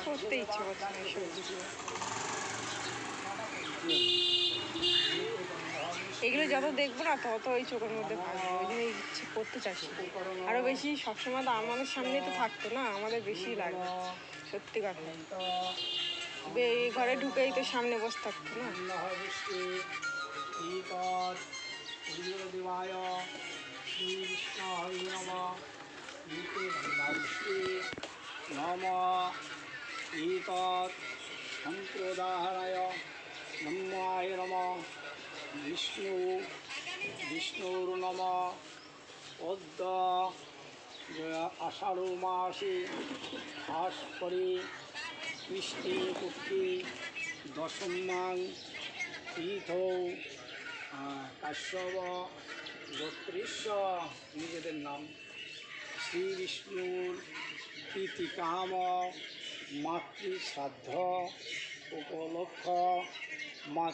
করতে ইচ্ছে করছে না এইসব ভিডিও। এগুলো যত দেখবো না তত ওই চোখের মধ্যে ভাঙবে, ওই জন্য ইচ্ছে করতে চাচ্ছি আরও বেশি। সবসময় তো আমাদের সামনে তো থাকতো না, আমাদের বেশি লাগবে সত্যি কথা। এই ঘরে ঢুকেই তো সামনে বসে থাকতো না। সম্প্রদাহারায় নমায় নম বিষ্ণুর নম পদ্ম আষাঢ় মাসে ভাস্করে কৃষ্ণে পক্ষে দশমাং তীর্থ কাশ্যপ গোত্রেশ্ব নিজেদের নাম শ্রী বিষ্ণুর প্রীতিকাম মাতৃশ্রাদ্ধ উপলক্ষ